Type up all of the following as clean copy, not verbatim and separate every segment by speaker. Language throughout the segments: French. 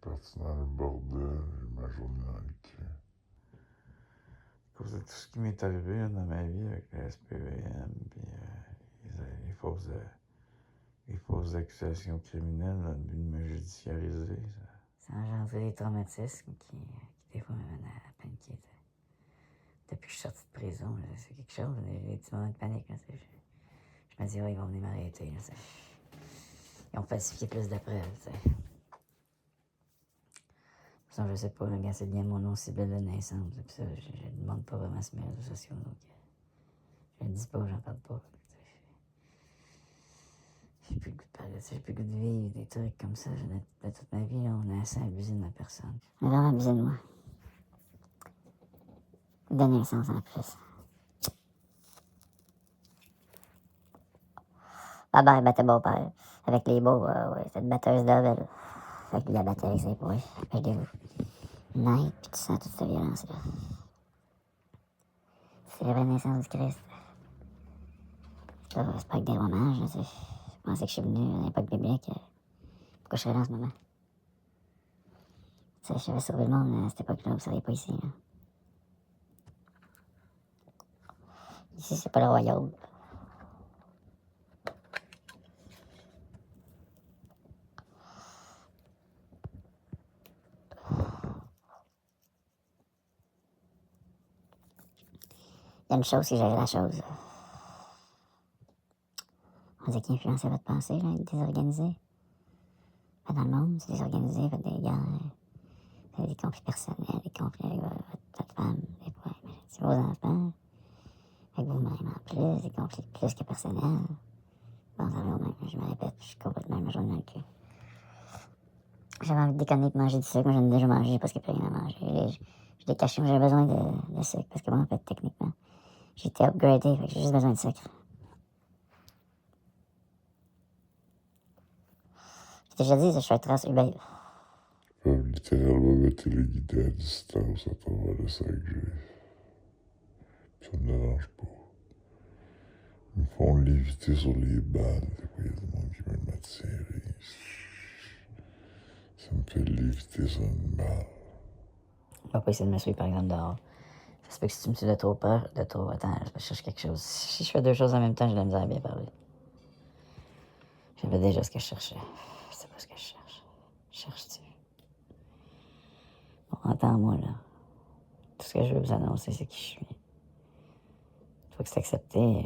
Speaker 1: parti dans le bordel, j'ai ma journée dans le cul. À cause de tout ce qui m'est arrivé dans ma vie avec la SPVM, puis les fausses accusations criminelles dans le but de me judiciariser.
Speaker 2: Ça a engendré des traumatismes qui des fois me mènent à paniquer. Depuis que je suis sorti de prison, c'est quelque chose, j'ai des petits moments de panique. Je me dis, ils vont venir m'arrêter. Ils ont falsifié plus de preuves. Je sais pas, là, c'est bien mon nom cible de naissance. Puis ça, je ne demande pas vraiment sur mes réseaux sociaux. Donc, je le dis pas, j'en parle pas. J'ai plus le goût de parler de ça, j'ai plus le goût de vivre des trucs comme ça. De toute ma vie, là, on a assez abusé de ma personne. On a vraiment abusé de moi. De naissance en plus. Ma mère battait mon père. Avec les mots, ouais, c'est une batteuse d'homme, elle. Fait qu'il la battait avec ses poings. Avec des nains, pis tu sens toute cette violence-là. C'est la vraie naissance du Christ. C'est pas que des romans, je pensais que je suis venu à l'époque biblique. Pourquoi je serais là en ce moment? Tu sais, je savais sauver le monde à cette époque-là, vous ne seriez pas ici. Là. Ici, c'est pas le royaume. Il y a une chose, si j'avais la chose. On dit qu'il influençait votre pensée, là, désorganisé. Pas dans le monde, c'est désorganisé, faites des guerres, des conflits personnels, des conflits avec votre femme, des fois, c'est vos enfants, avec vous-même en plus, des conflits plus que personnels. Bon, ça va même, je me répète, je suis complètement ma journée dans le cul. J'avais envie de déconner de manger du sucre, moi j'en ai déjà mangé parce qu'il n'y a plus rien à manger. Je l'ai caché, j'avais besoin de sucre, parce que moi, en fait, techniquement, j'ai été upgradé, fait que j'ai juste besoin de sucre. Je t'ai déjà dit, je suis un transhumé.
Speaker 1: Ils peuvent littéralement mettre les guider à distance à travers le 5G. Ça me dérange pas. Ils me font léviter sur les balles. Il y a du monde qui veut m'attirer. Ça me fait léviter sur une balle.
Speaker 2: On va pas essayer de me suivre, par exemple, dehors. Ça se peut que si tu me suis de trop peur, de trop... Attends, je cherche quelque chose. Si je fais deux choses en même temps, j'ai de la misère à bien parler. J'avais déjà ce que je cherchais. Je sais pas ce que je cherche. Cherches-tu? Bon, entends-moi, là. Tout ce que je veux vous annoncer, c'est qui je suis. Une fois que c'est accepté,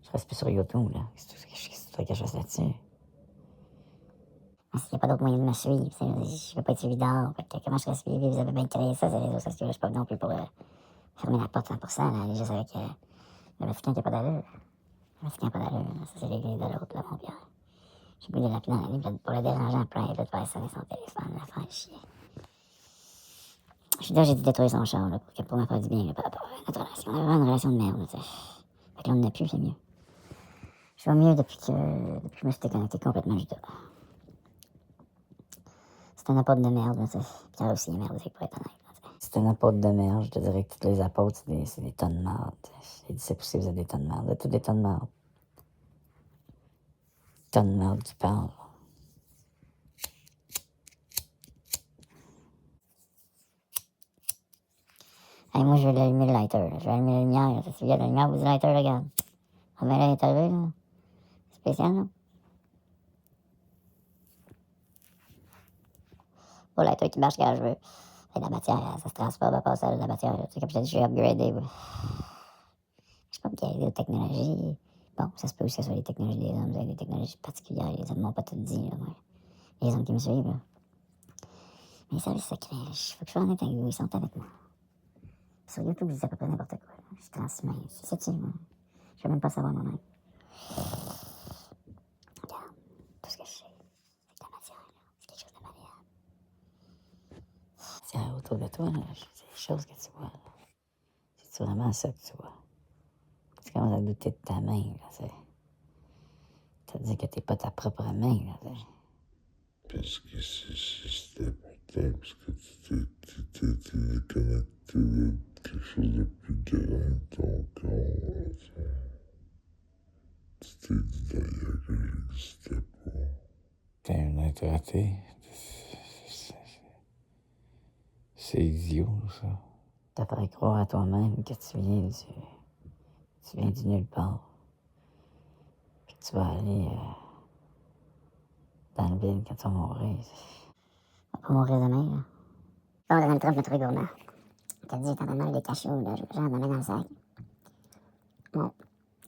Speaker 2: je reste plus sur YouTube, là. Qu'est-ce que je fasse là-dessus? Parce qu'il n'y a pas d'autre moyen de me suivre. Je ne peux pas être suivi dehors. Comment je serais suivi? Vous avez bien créé ça, ces réseaux sociaux. Je suis pas non plus pour fermer la porte 100%. Là, juste avec le Vatican qui n'a pas d'allure. Le Vatican n'a pas d'allure. Ça, c'est l'église de l'autre, là, mon Pierre. J'ai voulu lapider dans la ligne pour le déranger en plein, de faire sonner son téléphone, la faire chier. Je suis déjà, j'ai dû détruire son char, là, pour me faire du bien, là, par rapport à notre relation. On avait vraiment une relation de merde, là, tu sais. Fait que là, on n'a plus, c'est mieux. Je vais mieux depuis que je me suis déconnecté complètement du tout. C'est un apôtre de merde, là, tu sais. Pierre aussi est merde, c'est pour être honnête. C'est un apôtre de merde, je te dirais que tous les apôtres, c'est des tonnes de merde. Les disciples aussi, vous êtes des tonnes de merde. Vous êtes tous des tonnes de merde. Tonnes de merde qui parlent. Hey, moi, je vais allumer le lighter, là. Je vais allumer la lumière, là. C'est bien, la lumière, vous dit lighter, regarde. On met là, est arrivé, là. Spécial, là. Pas le lighter qui marche quand je veux. Et la matière, ça se transforme à passer à la matière. Tu sais, comme je t'ai dit, je suis upgradé, ouais. Je suis pas upgradé aux technologies. Bon, ça se peut aussi que ce soit les technologies des hommes, vous avez des technologies particulières. Les hommes m'ont pas tout dit, là, ouais. Les hommes qui me suivent, là. Mais les services secrets, il faut que je sois honnête avec vous, ils sont avec moi. Sur YouTube, je dis à peu près n'importe quoi. Là. Je suis transhumain. C'est ça, moi. Je veux même pas savoir moi-même. Regarde, tout ce que je sais, c'est que la matière, là, c'est quelque chose de malléable. C'est autour de toi, là, c'est des choses que tu vois. Là. C'est vraiment ça que tu vois. Tu commences à douter de ta main, là, c'est... Tu te dis que t'es pas ta propre main, là, c'est...
Speaker 1: Parce que c'est important, parce que tu t'es déconnecté de quelque chose de plus grand que ton corps. Tu t'es dit d'ailleurs que j'existais pas. T'es un être raté.
Speaker 3: C'est idiot, ça. T'as fait croire à toi-même que tu viens du nulle part. Puis que tu vas aller dans le vide quand tu vas mourir.
Speaker 2: On va pas mourir demain, là. Bon, Donald Trump m'a trouvé gourmand. T'as dit, t'en as mal des cachous, là. J'en mets dans le sac.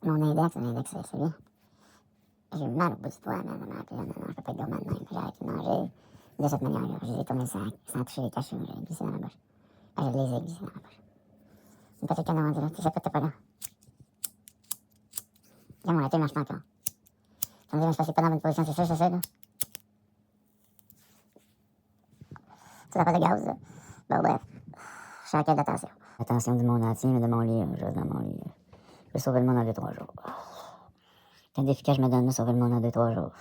Speaker 2: Mon index, c'est bien. J'ai eu mal au bout du doigt, mais maman, puis là, non, je peux pas être gourmand de même. Puis j'ai arrêté de manger de cette manière-là. J'ai tourné le sac, sans toucher les cachous, j'ai glissé dans la bouche. Je les ai glissés dans la bouche. Une petite canon rendue là, tu sais pas, t'es pas là. Regarde, mon latte marche pas encore. Ça me dit, je suis pas dans une position, c'est sûr, là. Tu n'as pas de gaz, là. Bon, bref. Je suis en quête d'attention. Attention du monde entier, mais de mon lit, je reste dans mon lit. Je vais sauver le monde en 2-3 jours. C'est un défi que je me donne, de sauver le monde en 2-3 jours.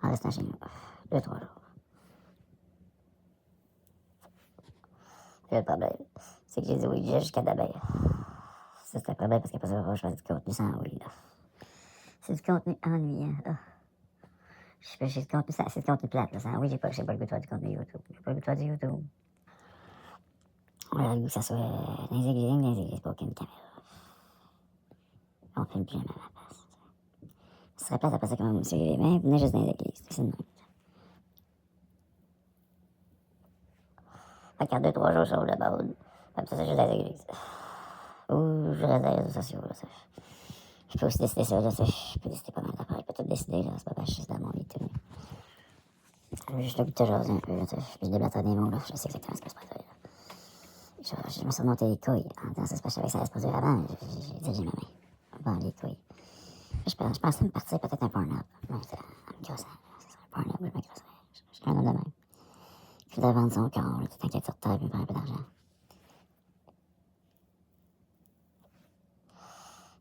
Speaker 2: En restant chez nous. 2-3 jours. Le problème, c'est que j'ai dit oui jusqu'à demain. Ça, c'est un problème parce qu'après ça, il va falloir que je fasse du contenu sans oui, là. C'est du contenu ennuyant, là. J'ai du contenu, c'est du contenu plate, là. Sans oui, j'ai pas le goût de faire du contenu YouTube. J'ai pas le goût de faire du YouTube. On a le goût que ça soit dans les églises, pas aucune caméra. On filme plus jamais à la place. Ce serait plate après ça quand même, mais venez juste dans les églises, c'est le même. Fait qu'en 2-3 jours, je sauve le bord. Comme ça, c'est juste dans les églises. Ou je reste dans les réseaux sociaux, là. Je peux aussi décider ça, là. Je peux décider pas mal d'affaires. Je peux tout décider, là. C'est pas parce que je suis dans mon lit, tout. J'ai juste le goût de te jaser un peu, là. Je déblatterai des mots, là. Je sais exactement ce qui se passe, là. Je me suis remonté les couilles. En disant, ça se passe, je savais que ça allait se produire avant. J'ai dit, j'ai ma main. Bon, les couilles. Je pensais me partir peut-être un porn-up. Mais c'est un grossant. C'est ça, un porn-up, je me grosserais. Je suis un homme de même. Je voudrais vendre son corps, là. Tout t'inquiète sur terre, puis me faire un peu d'argent.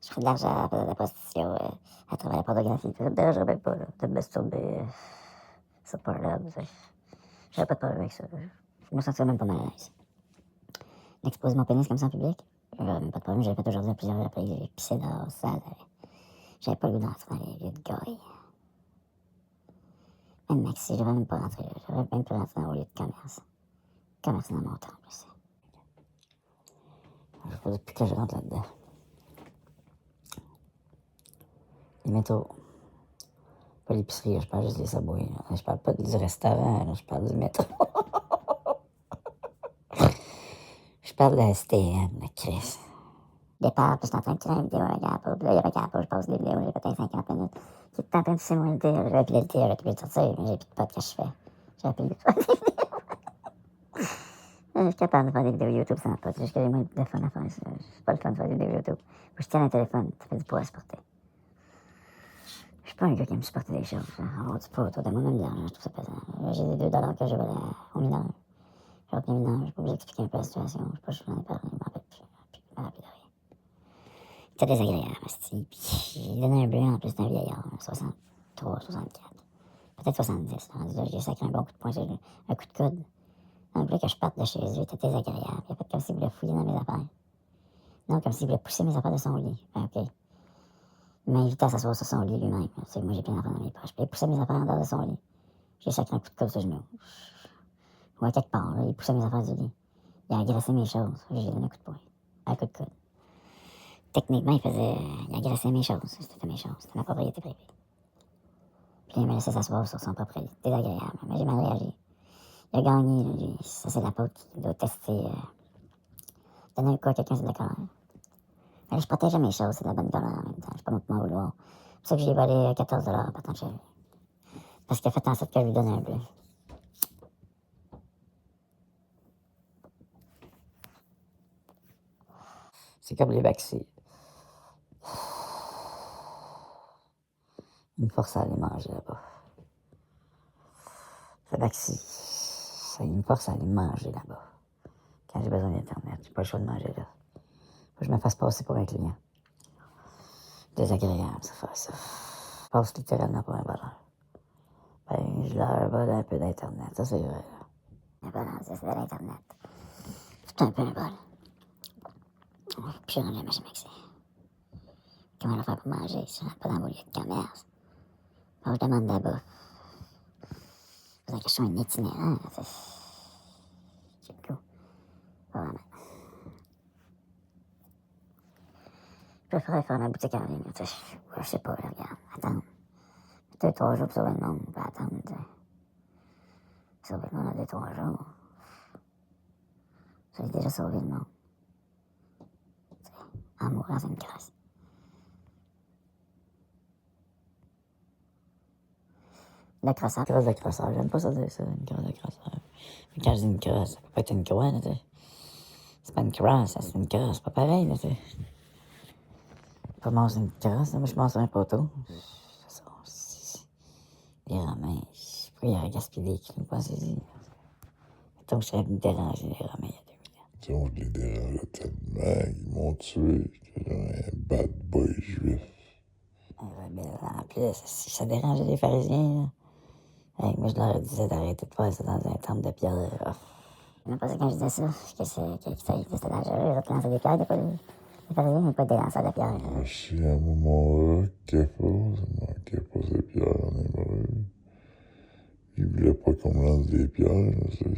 Speaker 2: Je ferais de l'argent à faire de la prostitution, à travers la pornographie. Ça me dérangerait même pas, là, de me masturber sur Pornhub. J'aurais pas de problème avec ça. Je me sentirais même pas mal à l'aise. D'exposer mon pénis comme ça en public, j'aurais même pas de problème. J'avais fait aujourd'hui à plusieurs reprises. J'ai pissé dehors, ça. J'avais pas le goût d'entrer dans les lieux de goy. Même Maxi, j'aurais même pas rentré là. J'aurais même pas rentré dans le lieu de commerce. Commerce dans mon temps, en plus. Je faudrait plus que je rentre là-dedans. Les métros. Pas l'épicerie, je parle juste des Subway. Je parle pas du restaurant, là, je parle du métro. Je parle de la STM, la Chris. Départ, puis je suis en train de tirer une vidéo avec Apple. Puis là, il y avait Apple, je passe des vidéos, j'ai peut-être 50 minutes. Qui est en train de sucer mon LTE. J'avais plus l'LTE, j'aurais pu le sortir, mais j'ai plus de potes que je fais. J'aurais plus le goût de faire des vidéos. Je suis capable de faire des vidéos YouTube sans potes. C'est juste que j'ai moins de fun à faire ça. C'est pas le fun de faire des vidéos YouTube. Faut que je tienne un téléphone, ça fait du poids à supporter. Je suis pas un gars qui aime supporter des choses. Avoir du poids autour de moi-même, je trouve ça pesant. J'ai des $2 que je vais au mineur. J'ai retenu mineur, j'ai pas obligé d'expliquer un peu la situation. Je sais pas, je j'en ai parlé, je m'en rappelle plus. Puis je m'en rappelle de rien. C'était désagréable, hostie. Puis j'ai donné un bleu en plus d'un vieillard, 63, 64. Peut-être 70. J'ai sacré un bon coup de poing, un coup de coude. Un bleu que je parte de chez eux, était désagréable. Il a fait comme s'il voulait fouiller dans mes affaires. Non, comme s'il voulait pousser mes affaires de son lit. Ben, ok. Il m'a invité à s'asseoir sur son lit lui-même. Tu sais, moi, j'ai plein d'affaires dans mes poches. Puis il poussait mes affaires en dehors de son lit. J'ai sacré un coup de coude sur le genou. Ou à quelque part, là, il poussait mes affaires du lit. Il a agressé mes choses. J'ai donné un coup de poing. Un coup de coude. Techniquement, il agressait mes choses. C'était mes choses. C'était ma propriété privée. Puis il m'a laissé s'asseoir sur son propre lit. Désagréable. Mais j'ai mal réagi. Il a gagné, lui. Ça, c'est la pote qui doit tester. Donner un coup à quelqu'un, c'est de la colère. Mais je protégeais mes choses, c'est de la bonne colère en même temps. Je suis pas m'en vouloir. C'est pour ça que j'ai volé 14 $ par temps de chez lui. Parce qu'il a fait en sorte que je lui donne un bleu. C'est comme les vaccins. Il me force à aller manger là-bas. Le vaccin, il me force à aller manger là-bas. Quand j'ai besoin d'Internet, j'ai pas le choix de manger là. Faut que je me fasse passer pour un client. Désagréable, ça faire ça. Je passe littéralement pour un voleur. Ben, je leur vole un peu d'Internet, ça c'est vrai. Un vol, c'est de l'Internet. C'est un peu un vol. Puis je rentre jamais chez Maxi. Comment on va faire pour manger si on n'a pas dans vos lieux de commerce? Faut que je demande de la bouffe. Vous avez que je sois un itinérant, j'ai le goût. Pas vraiment. Je préfère faire ma boutique en ligne. Je sais pas, regarde, attendre. Peut-être 3 jours pour sauver le monde, puis attendre. Sauver le monde en 2-3 jours. J'ai déjà sauvé le monde. En mourant, c'est une crasse. Le crosseur.
Speaker 3: Une crosse de crosseur, j'aime pas ça dire ça, une crosse de crosseur. Mais quand je dis une crosse, ça peut pas être une croix, là, tu sais. C'est pas une crosse, c'est une crosse, c'est pas pareil, là, tu sais. Pas manger une crosse, moi je mange sur un poteau. C'est ça, les Romains, pourquoi ils auraient gaspillé des clous, pensez-y. Donc je serais venu déranger les Romains il y a 2000 ans.
Speaker 1: Tu sais, on les dérangeait tellement, ils m'ont tué, que j'étais un bad boy juif.
Speaker 3: Un rebelle, en plus, si ça dérangeait les pharisiens, là. Hey, moi, je leur disais d'arrêter de faire ça dans un temple de pierre.
Speaker 2: Non, pas ça quand je disais ça, que c'était dangereux. Les autres lançaient des pierres, les pharisiens n'ont pas des lanceurs de pierres.
Speaker 1: Je suis à un moment-là, Képhas, ça manquait pas ses pierres en hébreu. Il voulait pas qu'on me lance des pierres, là,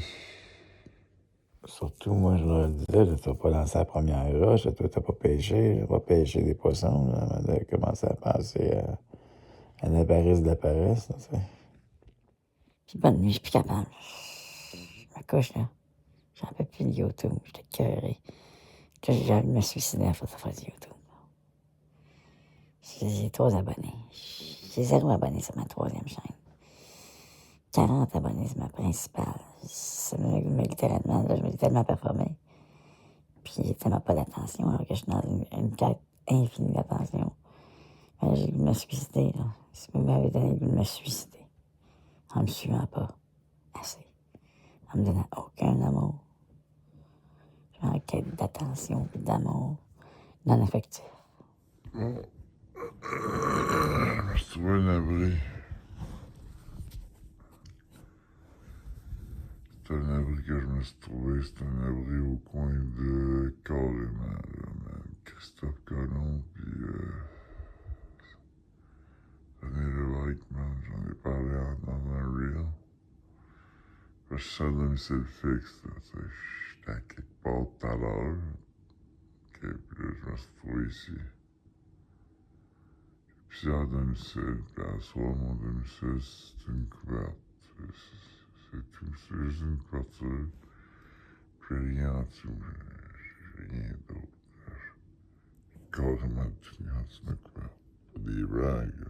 Speaker 4: Surtout, moi, je leur disais, là, tu vas pas lancer la première roche, toi, t'as pas pêché, pas pêcher des poissons, là, avant de commencer à penser à l'avarice de la paresse, là, tu sais.
Speaker 3: Puis bonne nuit, je suis plus capable. Je me couche, là. J'en peux plus de YouTube, j'étais cœuré. Que j'ai envie de me suicider à force de faire du YouTube. J'ai 3 abonnés. J'ai 0 abonnés sur ma 3e chaîne. 40 abonnés sur ma principale. Ça me littéralement, là, je me suis tellement performé. Puis j'ai tellement pas d'attention, alors que je suis dans une quête infinie d'attention. Mais là, j'ai le goût de me suicider, là. Si vous m'avez donné le goût de me suicider, en me suivant pas assez, en me donnant aucun amour. Je suis en quête d'attention et d'amour non affectif.
Speaker 1: Je me suis trouvé un abri. C'est un abri que je me suis trouvé, c'est un abri au coin de carrément, là, même Christophe Colomb, puis René Lévesque, man, j'en ai parlé dans un reel. Je suis sans domicile fixe, là, tu sais, j'étais à quelque part tout à l'heure. Ok, puis là, je me suis trouvé ici. J'ai plusieurs domiciles, puis à soir, mon domicile, c'est une couverte. C'est tout, c'est juste une couverture. Puis rien en dessous, j'ai rien d'autre. J'ai carrément tout mis en dessous de ma couverte. Des rags,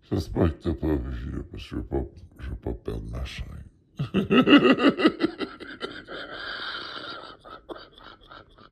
Speaker 1: J'espère que t'as pas vu, là, parce que je veux pas perdre ma chaîne.